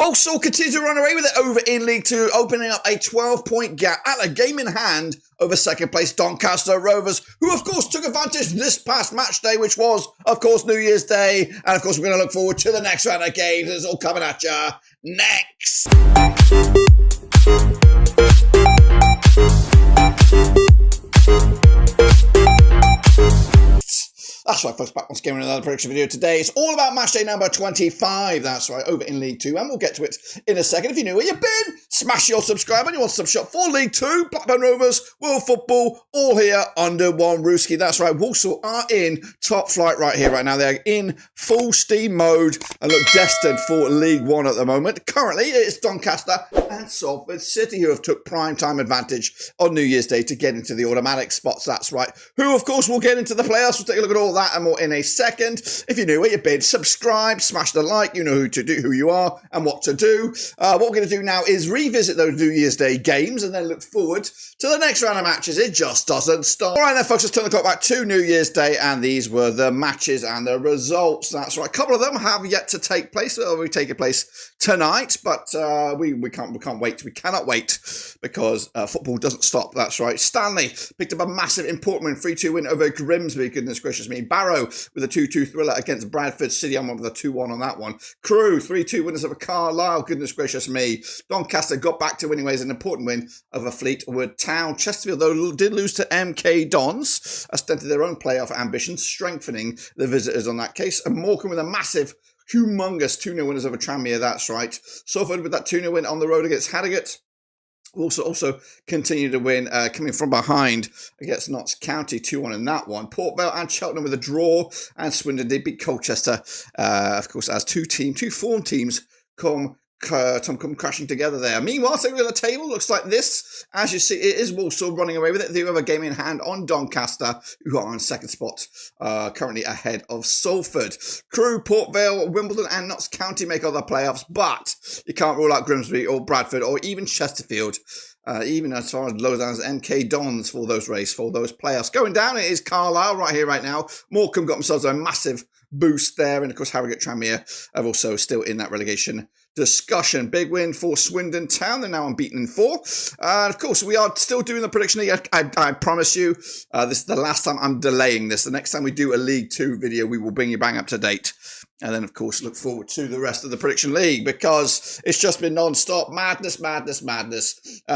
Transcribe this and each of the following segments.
Walsall continue to run away with it over in League Two, opening up a 12-point gap at a game in hand over second place Doncaster Rovers, who of course took advantage this past match day, which was of course New Year's Day, and of course we're going to look forward to the next round of games. It's all coming at you next. That's right, folks, back once again with another prediction video today. It's all about match day number 25, that's right, over in League 2, and we'll get to it in a second. If you know where you've been, smash your subscribe and you want some shop for League 2, Blackburn Rovers, World Football, all here under one rooski. That's right, Walsall are in top flight right here, right now. They're in full steam mode and look destined for League 1 at the moment. Currently, it's Doncaster and Salford City who have took prime time advantage on New Year's Day to get into the automatic spots, that's right. Who, of course, will get into the playoffs. We'll take a look at all that and more in a second. If you're new where you've been, subscribe, smash the like, you know who you are and what to do. What we're going to do now is revisit those New Year's Day games and then look forward to the next round of matches. It just doesn't stop. All right then, folks, let's turn the clock back to New Year's Day, and these were the matches and the results. That's right. A couple of them have yet to take place. They'll be taking place tonight, but we can't wait. We cannot wait because football doesn't stop. That's right. Stanley picked up a massive important win, 3-2 win over Grimsby. Goodness gracious me. Barrow with a 2-2 thriller against Bradford. City on with a 2-1 on that one. Crewe 3-2 winners over Carlisle. Goodness gracious me. Doncaster got back to winning ways. An important win over Fleetwood Town. Chesterfield, though, did lose to MK Dons, stunted their own playoff ambitions, strengthening the visitors on that case. And Morecambe with a massive, humongous 2-0 winners over Tranmere. That's right. Salford with that 2-0 win on the road against Harrogate. Also continue to win, coming from behind against Notts County, 2-1 in that one. Port Vale and Cheltenham with a draw, and Swindon did beat Colchester, of course, as two form teams come crashing together there. Meanwhile, taking on the table looks like this. As you see, it is Walsall running away with it. They have a game in hand on Doncaster, who are on second spot, currently ahead of Salford. Crewe, Port Vale, Wimbledon and Notts County make other playoffs, but you can't rule out Grimsby or Bradford or even Chesterfield, even as far as low down as MK Dons for those playoffs. Going down, it is Carlisle right here, right now. Morecambe got themselves a massive boost there, and of course Harrogate, Tranmere are also still in that relegation discussion. Big win for Swindon Town. They're now unbeaten in 4. Of course, we are still doing the prediction league. I promise you, this is the last time I'm delaying this. The next time we do a League 2 video, we will bring you bang up to date. And then, of course, look forward to the rest of the prediction league because it's just been non-stop madness.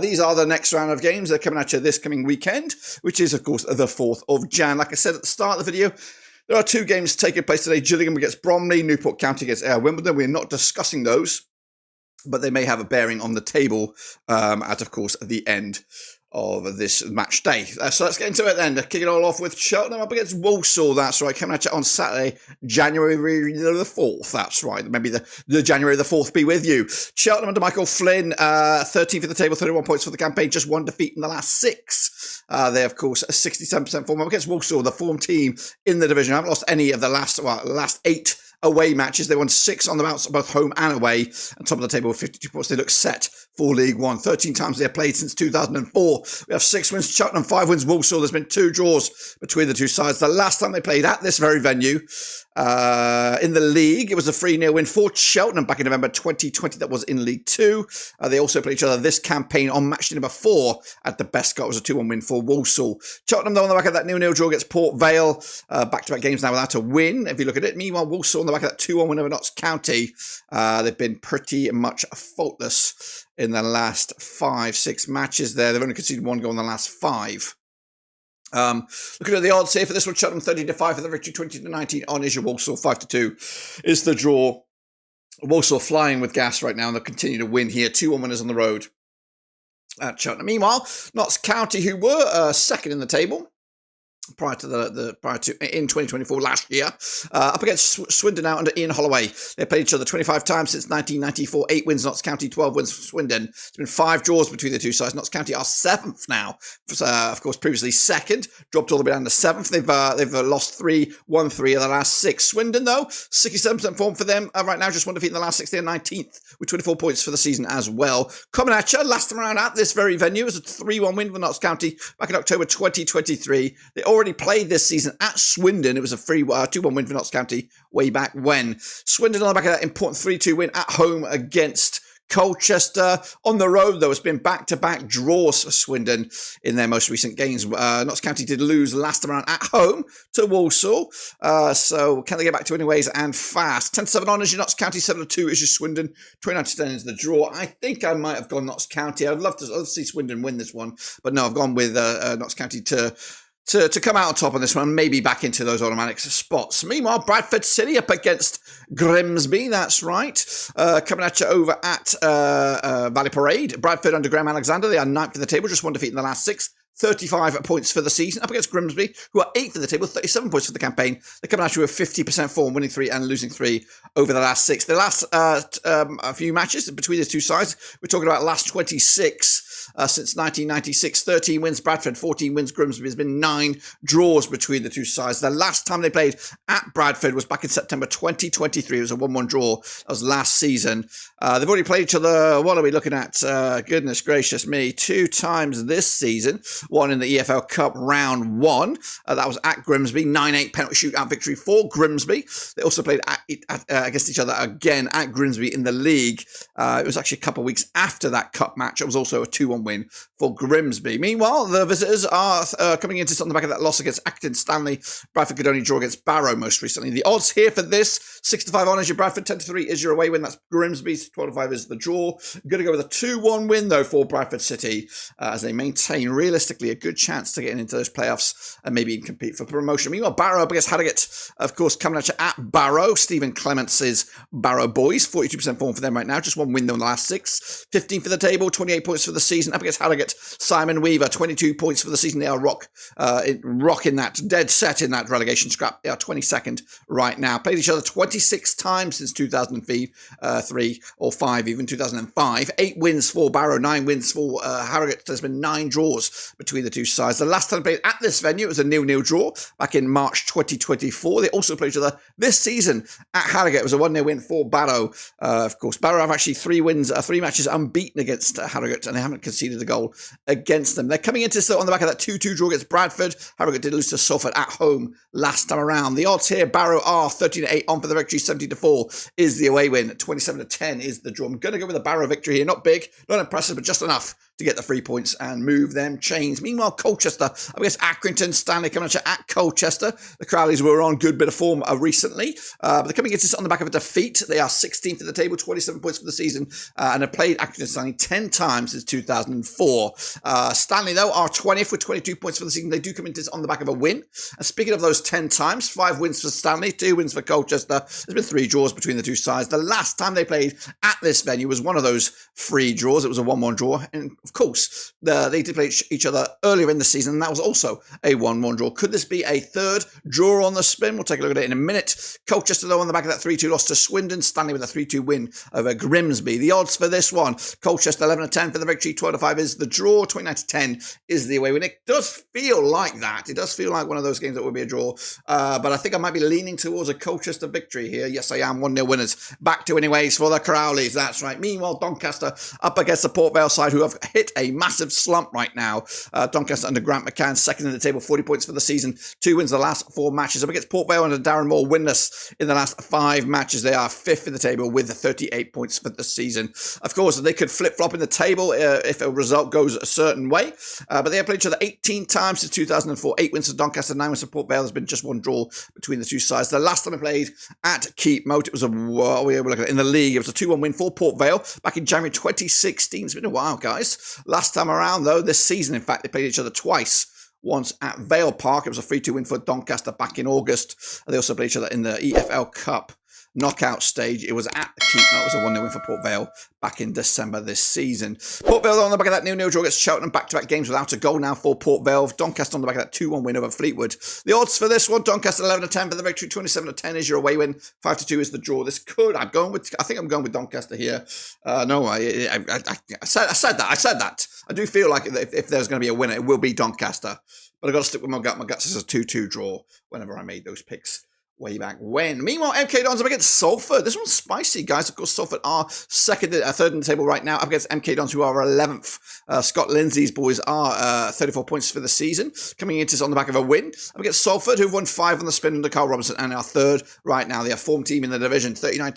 These are the next round of games. They're coming at you this coming weekend, which is, of course, the 4th of Jan. Like I said at the start of the video, there are 2 games taking place today. Gillingham against Bromley, Newport County against Wimbledon. We're not discussing those, but they may have a bearing on the table at, of course, the end of this match day. So let's get into it then. Kick it all off with Cheltenham up against Walsall. That's right. Coming at you on Saturday, January the 4th. That's right. Maybe the January the 4th be with you. Cheltenham under Michael Flynn, 13th in the table, 31 points for the campaign, just 1 defeat in the last 6. They, of course, a 67% form up against Walsall, the form team in the division. I haven't lost any of the last 8 away matches. They won 6 on the bounce, both home and away. On top of the table with 52 points. They look set for League 1. 13 times they have played since 2004. We have 6 wins Cheltenham, 5 wins Walsall. There's been 2 draws between the two sides. The last time they played at this very venue in the league, it was a 3-0 win for Cheltenham back in November 2020. That was in League 2. They also played each other this campaign on match day number 4 at the Best. It was a 2-1 win for Walsall. Cheltenham, though, on the back of that 0-0 draw against Port Vale. Back-to-back games now without a win, if you look at it. Meanwhile, Walsall on the back of that 2-1 win over Notts County. They've been pretty much faultless in the last 5-6 matches there. They've only conceded 1 goal in the last 5. Looking at the odds here for this one, Cheltenham 30-5 for the victory, 20-19 on Asia. Walsall 5-2 is the draw. Walsall flying with gas right now, and they'll continue to win here. 2-1 winners on the road at Cheltenham. Meanwhile, Notts County, who were second in the table prior to in 2024 last year, up against Swindon now under Ian Holloway. They played each other 25 times since 1994. 8 wins Notts County, 12 wins for Swindon. There's been 5 draws between the two sides. Notts County are 7th now. Of course, previously 2nd, dropped all the way down to 7th. They've lost 3, won 3 of the last 6. Swindon, though, 67% form for them right now. Just 1 defeat in the last 6. They're 19th with 24 points for the season as well. Coming at you, last time around at this very venue was a 3-1 win for Notts County back in October 2023. They already already played this season at Swindon. It was a 2-1 win for Notts County way back when. Swindon on the back of that important 3-2 win at home against Colchester. On the road, though, it's been back-to-back draws for Swindon in their most recent games. Notts County did lose last time around at home to Walsall. So can they get back to winning ways and fast? 10-7 on is your Notts County, 7-2 is your Swindon, 29-10 is the draw. I think I might have gone Notts County. I'd love to see Swindon win this one, but no, I've gone with Notts County to come out on top on this one, maybe back into those automatic spots. Meanwhile, Bradford City up against Grimsby, that's right. Coming at you over at Valley Parade. Bradford under Graham Alexandra, they are 9th in the table, just one defeat in the last 6. 35 points for the season, up against Grimsby, who are 8th in the table, 37 points for the campaign. They're coming at you with 50% form, winning 3 and losing 3 over the last 6. The last a few matches between these two sides, we're talking about last 26 since 1996. 13 wins Bradford, 14 wins Grimsby. There's been 9 draws between the two sides. The last time they played at Bradford was back in September 2023. It was a 1-1 draw. That was last season. They've already played each other, what are we looking at? Goodness gracious me, 2 times this season. One in the EFL Cup round 1. That was at Grimsby. 9-8 penalty shootout victory for Grimsby. They also played against each other again at Grimsby in the league. It was actually a couple of weeks after that cup match. It was also a 2-1 win for Grimsby. Meanwhile, the visitors are coming into on the back of that loss against Accrington. Stanley. Bradford could only draw against Barrow most recently. The odds here for this, 6-5 on is your Bradford, 10-3 is your away win. That's Grimsby's, 12-5 is the draw. I'm going to go with a 2-1 win, though, for Bradford City as they maintain realistically a good chance to get into those playoffs and maybe even compete for promotion. Meanwhile, Barrow up against Harrogate, of course, coming at you at Barrow. Stephen Clements's Barrow boys, 42% form for them right now. Just 1 win though in the last 6. 15 for the table, 28 points for the season. Up against Harrogate, Simon Weaver, 22 points for the season. They are rocking that, dead set in that relegation scrap. They are 22nd right now. Played each other 26 times since 2003 or 5, even 2005. 8 wins for Barrow, 9 wins for Harrogate. There's been 9 draws between the two sides. The last time they played at this venue, it was a 0-0 draw back in March 2024. They also played each other this season at Harrogate. It was a 1-0 win for Barrow. Of course, Barrow have actually 3 matches unbeaten against Harrogate, and they haven't conceded a goal against them. They're coming into this on the back of that 2-2 draw against Bradford. Harrogate did lose to Salford at home last time around. The odds here, Barrow are 13-8 on for the victory, 17-4 is the away win, 27-10 is the draw. I'm going to go with a Barrow victory here. Not big, not impressive, but just enough to get the 3 points and move them chains. Meanwhile, Colchester up against Accrington. Stanley coming at Colchester. The Crowleys were on good bit of form recently, but they're coming into this on the back of a defeat. They are 16th in the table, 27 points for the season, and have played Accrington Stanley 10 times since 2004. Stanley, though, are 20th with 22 points for the season. They do come into this on the back of a win. And speaking of those 10 times, 5 wins for Stanley, 2 wins for Colchester. There's been 3 draws between the two sides. The last time they played at this venue was one of those 3 draws. It was a 1-1 draw, and of course, they did play each other earlier in the season, and that was also a 1-1 draw. Could this be a 3rd draw on the spin? We'll take a look at it in a minute. Colchester, though, on the back of that 3-2 loss to Swindon. Stanley with a 3-2 win over Grimsby. The odds for this one, Colchester 11-10 for the victory, 12-5 is the draw, 29-10 is the away win. It does feel like that. It does feel like one of those games that would be a draw, but I think I might be leaning towards a Colchester victory here. Yes, I am. 1-0 winners. Back to winning ways for the Crowleys. That's right. Meanwhile, Doncaster up against the Port Vale side, who have hit a massive slump right now. Doncaster under Grant McCann, 2nd in the table, 40 points for the season, 2 wins the last 4 matches. Up against Port Vale under Darren Moore, winless in the last 5 matches. They are 5th in the table with 38 points for the season. Of course, they could flip-flop in the table if a result goes a certain way, but they have played each other 18 times since 2004. 8 wins for Doncaster, 9 wins for Port Vale. There's been just 1 draw between the two sides. The last time they played at Keep Moat, it was in the league. It was a 2-1 win for Port Vale back in January 2016. It's been a while, guys. Last time around, though, this season, in fact, they played each other twice. Once at Vale Park. It was a 3-2 win for Doncaster back in August. They also played each other in the EFL Cup knockout stage. It was at Keep. It was a 1-0 win for Port Vale back in December this season. Port Vale on the back of that 0-0 draw against Cheltenham. Back-to-back games without a goal now for Port Vale. Doncaster on the back of that 2-1 win over Fleetwood. The odds for this one, Doncaster 11-10 for the victory, 27-10 is your away win, 5-2 is the draw. I think I'm going with Doncaster here. I said that. I do feel like if there's going to be a winner, it will be Doncaster. But I've got to stick with my gut. My gut says a 2-2 draw whenever I made those picks way back when. Meanwhile, MK Dons up against Salford. This one's spicy, guys. Of course, Salford are third in the table right now, up against MK Dons, who are 11th. Scott Lindsay's boys are 34 points for the season, coming into this on the back of a win. Up against Salford, who've won 5 on the spin under Carl Robinson and are third right now. They are form team in the division. 39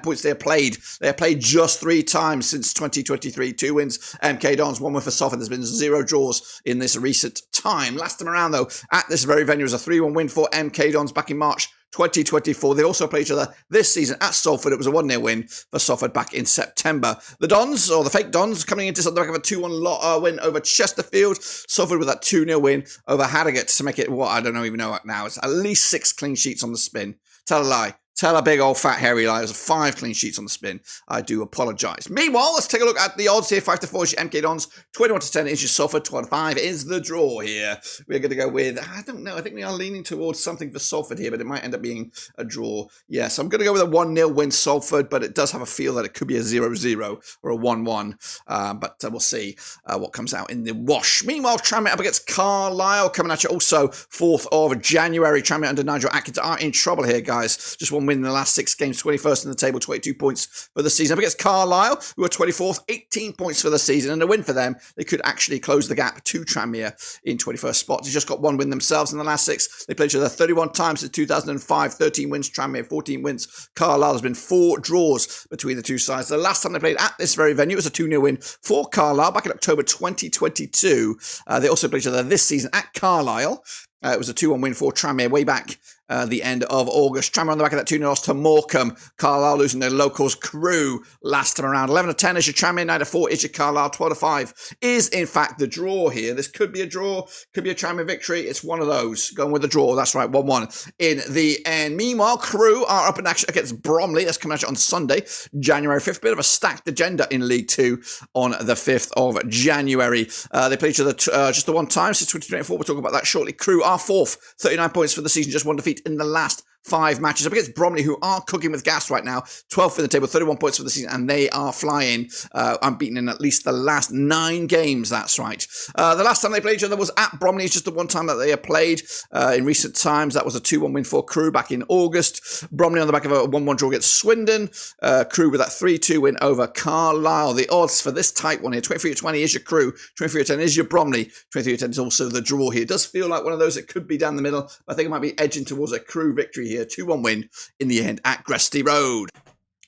points they have played. They have played just 3 times since 2023. 2 wins, MK Dons, 1 win for Salford. There's been 0 draws in this recent time. Last time around, though, at this very venue was a 3-1 win for MK Dons back in March 2024. They also played each other this season at Salford. It was a 1-0 win for Salford back in September. The Dons, or the fake Dons, coming into on the back of a 2-1 win over Chesterfield. Salford with that 2-0 win over Harrogate to make it, what, I don't even know now. It's at least 6 clean sheets on the spin. Tell a lie. Tell a big old fat hairy lie. It was 5 clean sheets on the spin. I do apologise. Meanwhile, let's take a look at the odds here. 5-4 is your MK Dons. 21-10 is your Salford. 25 is the draw here. We're going to go with, I don't know, I think we are leaning towards something for Salford here, but it might end up being a draw. Yes, I'm going to go with a 1-0 win Salford, but it does have a feel that it could be a 0-0 or a 1-1. But we'll see what comes out in the wash. Meanwhile, Tranmere up against Carlisle coming at you also 4th of January. Tranmere under Nigel Atkins are in trouble here, guys. Just one win in the last 6 games, 21st in the table, 22 points for the season. Up against Carlisle, who are 24th, 18 points for the season, and a win for them. They could actually close the gap to Tranmere in 21st spot. They just got 1 win themselves in the last 6. They played each other 31 times since 2005, 13 wins, Tranmere 14 wins. Carlisle has been 4 draws between the two sides. The last time they played at this very venue was a 2-0 win for Carlisle back in October 2022. They also played each other this season at Carlisle. It was a 2-1 win for Tranmere way back the end of August. Tranmere on the back of that 2-0 loss to Morecambe. Carlisle losing their locals Crewe last time around. 11-10 is your Tranmere, 9-4 is your Carlisle, 12-5 is in fact the draw here. This could be a draw, could be a Tranmere victory. It's one of those. Going with the draw, that's right, 1-1 in the end. Meanwhile, Crewe are up in action against Bromley. That's coming at you on Sunday, January 5th. Bit of a stacked agenda in League 2 on the 5th of January. They played each other just the one time since 2024. We'll talk about that shortly. Crewe are 4th, 39 points for the season, just 1 defeat in the last 5 matches. Up against Bromley, who are cooking with gas right now. 12th in the table, 31 points for the season, and they are flying. Unbeaten in at least the last 9 games, that's right. The last time they played each other was at Bromley. It's just the one time that they have played in recent times. That was a 2-1 win for Crewe back in August. Bromley on the back of a 1-1 draw against Swindon. Crewe with that 3-2 win over Carlisle. The odds for this tight one here, 23-20 is your Crewe, 23-10 is your Bromley, 23-10 is also the draw here. It does feel like one of those that could be down the middle. I think it might be edging towards a Crewe victory here. 2-1 win in the end at Grimsby Road.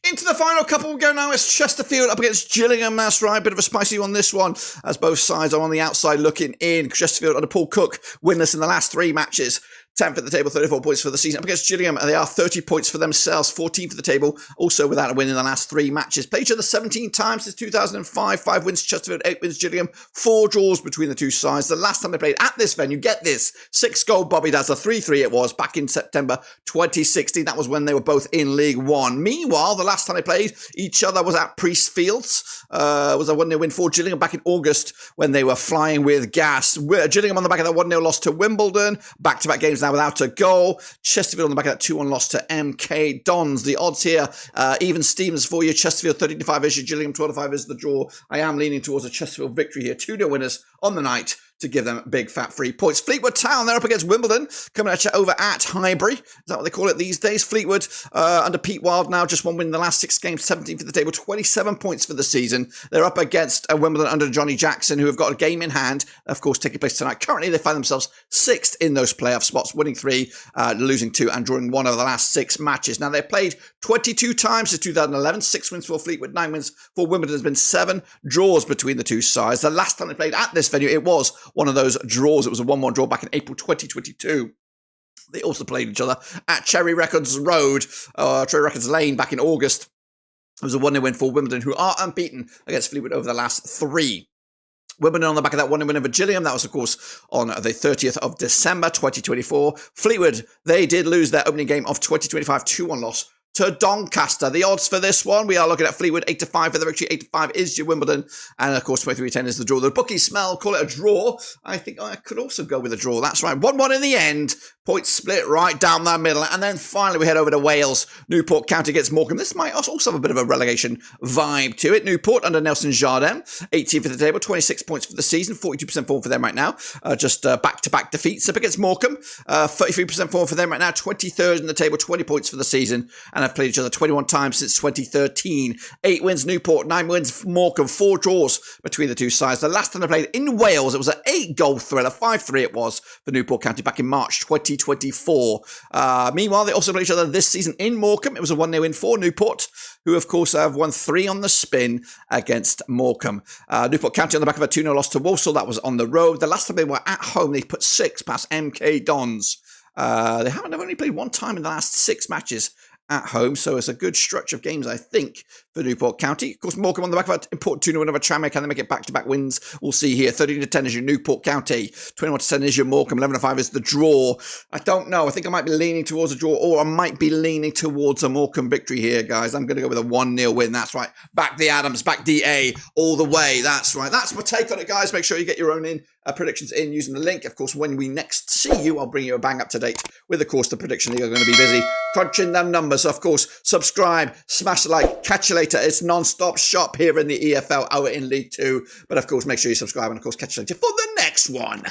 Into the final couple we go now. It's Chesterfield up against Gillingham. That's right, bit of a spicy one this one, as both sides are on the outside looking in. Chesterfield under Paul Cook, winless in the last 3 matches. 10th at the table, 34 points for the season. Up against Gillingham, they are 30 points for themselves, 14th at the table, also without a win in the last 3 matches. Played each other 17 times since 2005, 5 wins Chesterfield, 8 wins Gillingham, 4 draws between the two sides. The last time they played at this venue, get this, 6-goal Bobby Dazzler, 3-3 it was, back in September 2016. That was when they were both in League 1. Meanwhile, the last time they played each other was at Priest Fields. Was a 1-0 win for Gillingham back in August when they were flying with gas. Gillingham on the back of that 1-0 loss to Wimbledon. Back-to-back games now without a goal. Chesterfield on the back of that 2-1 loss to MK Dons. The odds here, even Stevens for you. Chesterfield 13-5 is your Gillingham, 12-5 is the draw. I am leaning towards a Chesterfield victory here. 2-0 winners on the night to give them big fat 3 points. Fleetwood Town, they're up against Wimbledon, coming at you over at Highbury. Is that what they call it these days? Fleetwood under Pete Wild now, just 1 win in the last 6 games, 17th for the table, 27 points for the season. They're up against Wimbledon under Johnny Jackson, who have got a game in hand, of course, taking place tonight. Currently, they find themselves 6th in those playoff spots, winning 3, losing 2, and drawing 1 over the last 6 matches. Now, they've played 22 times since 2011, 6 wins for Fleetwood, 9 wins for Wimbledon. There's been 7 draws between the two sides. The last time they played at this venue, it was one of those draws. It was a 1-1 draw back in April 2022. They also played each other at Cherry Records Lane back in August. It was a 1-0 win for Wimbledon, who are unbeaten against Fleetwood over the last 3. Wimbledon on the back of that 1-0 win over Gillingham. That was, of course, on the 30th of December 2024. Fleetwood, they did lose their opening game of 2025, 2-1 loss to Doncaster. The odds for this one, we are looking at Fleetwood 8-5 for the victory. 8-5 is your Wimbledon. And of course, 23-10 is the draw. The bookies smell, call it a draw. I think I could also go with a draw. That's right. 1-1 in the end. Points split right down the middle. And then finally, we head over to Wales. Newport County against Morecambe. This might also have a bit of a relegation vibe to it. Newport under Nelson Jardin. 18th for the table, 26 points for the season. 42% form for them right now. Just back-to-back defeats up against Morecambe. 33% form for them right now. 23rd in the table, 20 points for the season. And have played each other 21 times since 2013. 8 wins Newport, 9 wins Morecambe. 4 draws between the two sides. The last time they played in Wales, it was an 8-goal thriller. 5-3 it was for Newport County back in March 2024. Meanwhile, they also played each other this season in Morecambe. It was a 1-0 win for Newport, who of course have won 3 on the spin against Morecambe. Newport County on the back of a 2-0 loss to Walsall. That was on the road. The last time they were at home, they put 6 past MK Dons. They've only played 1 time in the last 6 matches at home, so it's a good stretch of games, I think, for Newport County. Of course, Morecambe on the back of an important 2-0 win over Tranmere. Can they make it back-to-back wins? We'll see here. 13-10 is your Newport County. 21-10 is your Morecambe. 11-5 is the draw. I don't know. I think I might be leaning towards a draw, or I might be leaning towards a Morecambe victory here, guys. I'm going to go with a 1-0 win. That's right. Back the Adams, back DA all the way. That's right. That's my take on it, guys. Make sure you get your own predictions in using the link. Of course, when we next see you, I'll bring you a bang up to date with, of course, the prediction league. Are going to be busy crunching them numbers. So, of course, subscribe, smash the like, catch you later. It's non-stop shop here in the EFL out in League 2. But, of course, make sure you subscribe and, of course, catch you later for the next one.